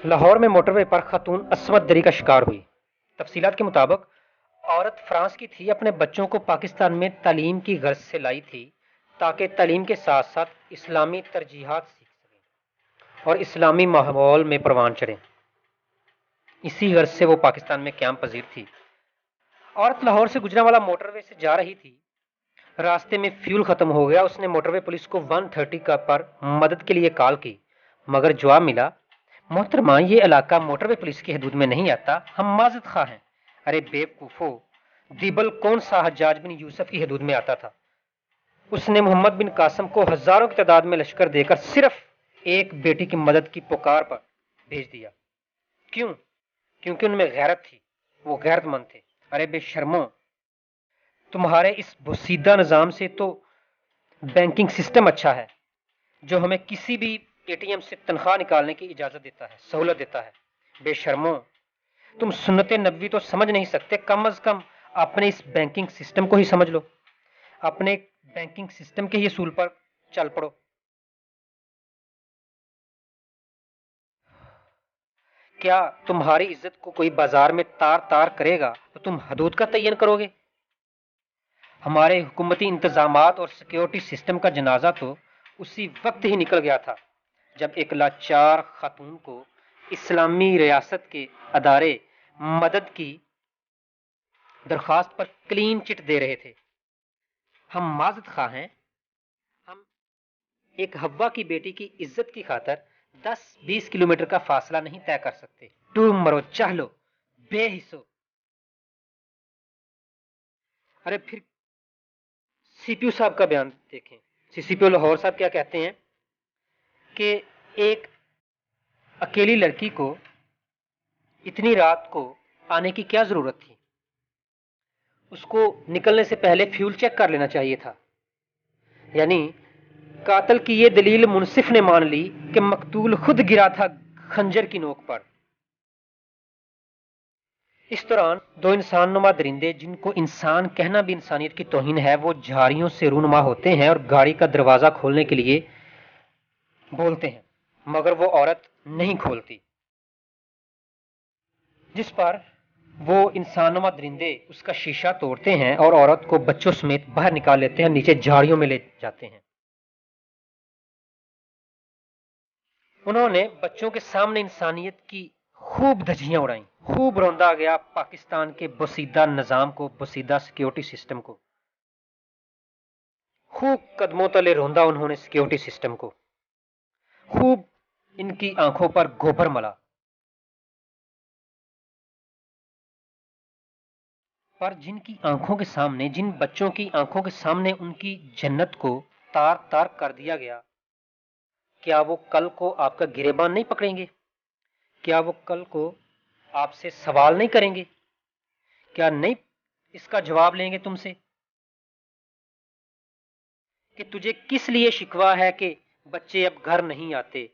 لاہور میں موٹر وے پر خاتون عصمت دری کا شکار ہوئی۔ تفصیلات کے مطابق عورت فرانس کی تھی، اپنے بچوں کو پاکستان میں تعلیم کی غرض سے لائی تھی تاکہ تعلیم کے ساتھ ساتھ اسلامی ترجیحات سیکھ سکیں اور اسلامی ماحول میں پروان چڑھیں۔ اسی غرض سے وہ پاکستان میں قیام پذیر تھی۔ عورت لاہور سے گجرا والا موٹر وے سے جا رہی تھی، راستے میں فیول ختم ہو گیا۔ اس نے موٹر وے پولیس کو 130 کا پر مدد کے لیے کال کی، مگر جواب ملا، محترمہ یہ علاقہ موٹر وے پولیس کی حدود میں نہیں آتا، ہم معذرت خواہ ہیں۔ ارے بیوقوفو، دیبل کون سا حجاج بن یوسف کی حدود میں آتا تھا؟ اس نے محمد بن قاسم کو ہزاروں کی تعداد میں لشکر دے کر صرف ایک بیٹی کی مدد کی پکار پر بھیج دیا۔ کیوں؟ کیونکہ ان میں غیرت تھی، وہ غیرت مند تھے۔ ارے بے شرموں، تمہارے اس بوسیدہ نظام سے تو بینکنگ سسٹم اچھا ہے جو ہمیں کسی بھی اے ٹی ایم سے تنخواہ نکالنے کی اجازت دیتا ہے، سہولت دیتا ہے۔ بے شرموں، تم سنت نبوی تو سمجھ نہیں سکتے، کم از کم اپنے اس بینکنگ سسٹم کو ہی سمجھ لو، اپنے بینکنگ سسٹم کے ہی اصول پر چل پڑو۔ کیا تمہاری عزت کو کوئی بازار میں تار تار کرے گا تو تم حدود کا تعین کرو گے؟ ہمارے حکومتی انتظامات اور سیکیورٹی سسٹم کا جنازہ تو اسی وقت ہی نکل گیا تھا جب ایک لاچار خاتون کو اسلامی ریاست کے ادارے مدد کی درخواست پر کلین چٹ دے رہے تھے۔ ہم معذرت خواہ ہیں، ہم ایک حوا کی بیٹی کی عزت کی خاطر 10-20 کلومیٹر کا فاصلہ نہیں طے کر سکتے۔ ڈوب مرو چاہ لو بے حصو۔ ارے پھر سی پی او صاحب کا بیان دیکھیں، سی پی او لاہور صاحب کیا کہتے ہیں کہ ایک اکیلی لڑکی کو اتنی رات کو آنے کی کیا ضرورت تھی؟ اس کو نکلنے سے پہلے فیول چیک کر لینا چاہیے تھا۔ یعنی قاتل کی یہ دلیل منصف نے مان لی کہ مقتول خود گرا تھا خنجر کی نوک پر۔ اس دوران دو انسان نما درندے، جن کو انسان کہنا بھی انسانیت کی توہین ہے، وہ جھاڑیوں سے رونما ہوتے ہیں اور گاڑی کا دروازہ کھولنے کے لیے بولتے ہیں، مگر وہ عورت نہیں کھولتی، جس پر وہ انسان نما درندے اس کا شیشہ توڑتے ہیں اور عورت کو بچوں سمیت باہر نکال لیتے ہیں، نیچے جھاڑیوں میں لے جاتے ہیں۔ انہوں نے بچوں کے سامنے انسانیت کی خوب دھجیاں اڑائیں، خوب روندا گیا پاکستان کے بوسیدہ نظام کو، بوسیدہ سیکیورٹی سسٹم کو، خوب قدموں تلے روندا انہوں نے سیکیورٹی سسٹم کو، خوب ان کی آنکھوں پر گوبر ملا۔ پر جن کی آنکھوں کے سامنے، جن بچوں کی آنکھوں کے سامنے ان کی جنت کو تار تار کر دیا گیا، کیا وہ کل کو آپ کا گریبان نہیں پکڑیں گے؟ کیا وہ کل کو آپ سے سوال نہیں کریں گے؟ کیا نہیں اس کا جواب لیں گے تم سے کہ تجھے کس لیے شکوہ ہے کہ بچے اب گھر نہیں آتے،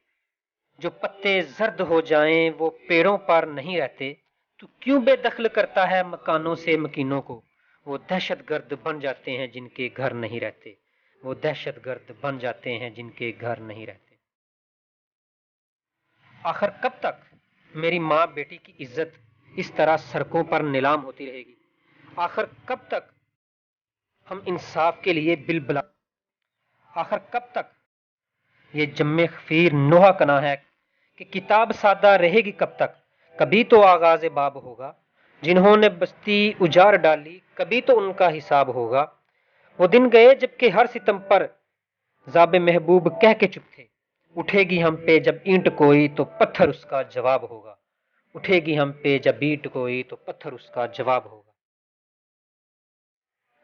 جو پتے زرد ہو جائیں وہ پیڑوں پر نہیں رہتے، تو کیوں بے دخل کرتا ہے مکانوں سے مکینوں کو؟ وہ دہشت گرد بن جاتے ہیں جن کے گھر نہیں رہتے، وہ دہشت گرد بن جاتے ہیں جن کے گھر نہیں رہتے۔ آخر کب تک میری ماں بیٹی کی عزت اس طرح سڑکوں پر نیلام ہوتی رہے گی؟ آخر کب تک ہم انصاف کے لیے بلبلا؟ آخر کب تک یہ جم خفیر نوحہ کنا ہے کہ کتاب سادہ رہے گی کب تک؟ کبھی تو آغاز باب ہوگا، جنہوں نے بستی اجاڑ ڈالی کبھی تو ان کا حساب ہوگا۔ وہ دن گئے جب کہ ہر ستم پر ذاب محبوب کہہ کے چپ تھے، اٹھے گی ہم پہ جب اینٹ کوئی تو پتھر اس کا جواب ہوگا، اٹھے گی ہم پہ جب اینٹ کوئی تو پتھر اس کا جواب ہوگا۔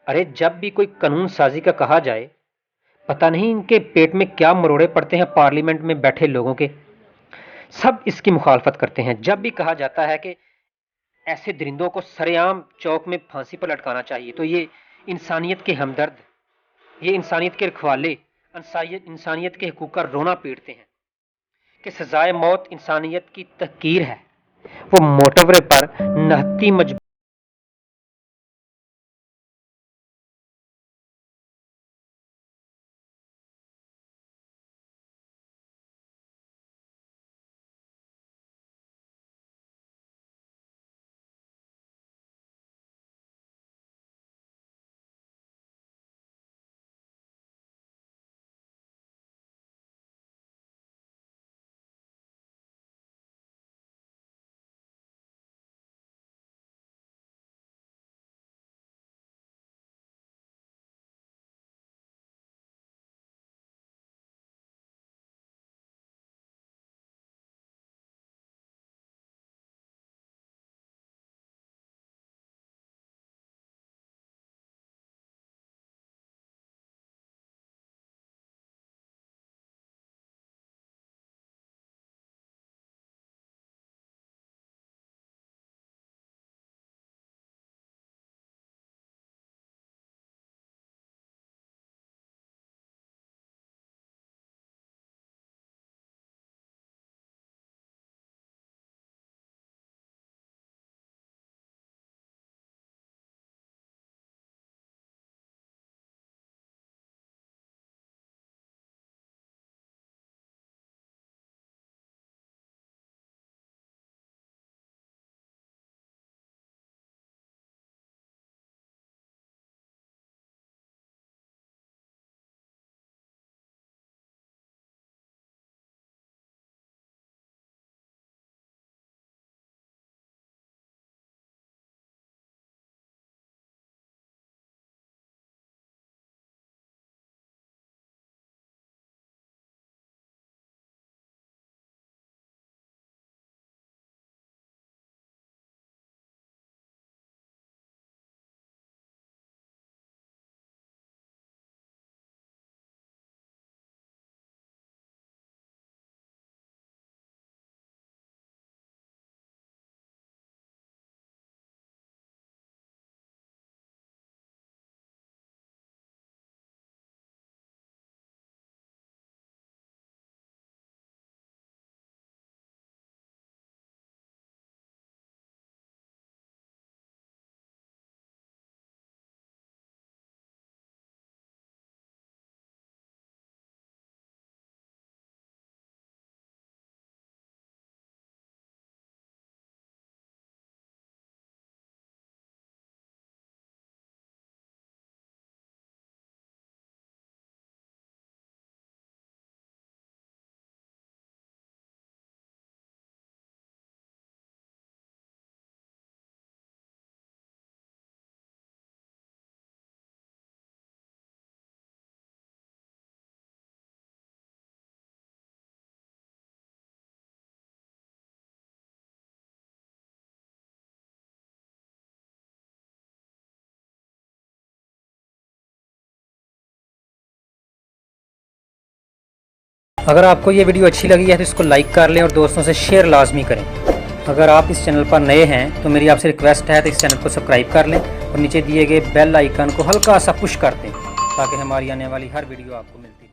ارے جب بھی کوئی قانون سازی کا کہا جائے، پتہ نہیں ان کے پیٹ میں کیا مروڑے پڑتے ہیں پارلیمنٹ میں بیٹھے لوگوں کے، سب اس کی مخالفت کرتے ہیں۔ جب بھی کہا جاتا ہے کہ ایسے درندوں کو سرے عام چوک میں پھانسی پر لٹکانا چاہیے، تو یہ انسانیت کے ہمدرد، یہ انسانیت کے رکھوالے انسانیت کے حقوق کا رونا پیٹتے ہیں کہ سزائے موت انسانیت کی تحقیر ہے۔ وہ موٹر پر نہتی مجبور اگر آپ کو یہ ویڈیو اچھی لگی ہے تو اس کو لائک کر لیں اور دوستوں سے شیئر لازمی کریں۔ اگر آپ اس چینل پر نئے ہیں تو میری آپ سے ریکویسٹ ہے تو اس چینل کو سبسکرائب کر لیں اور نیچے دیے گئے بیل آئیکن کو ہلکا سا پش کر دیں تاکہ ہماری آنے والی ہر ویڈیو آپ کو ملتی رہے۔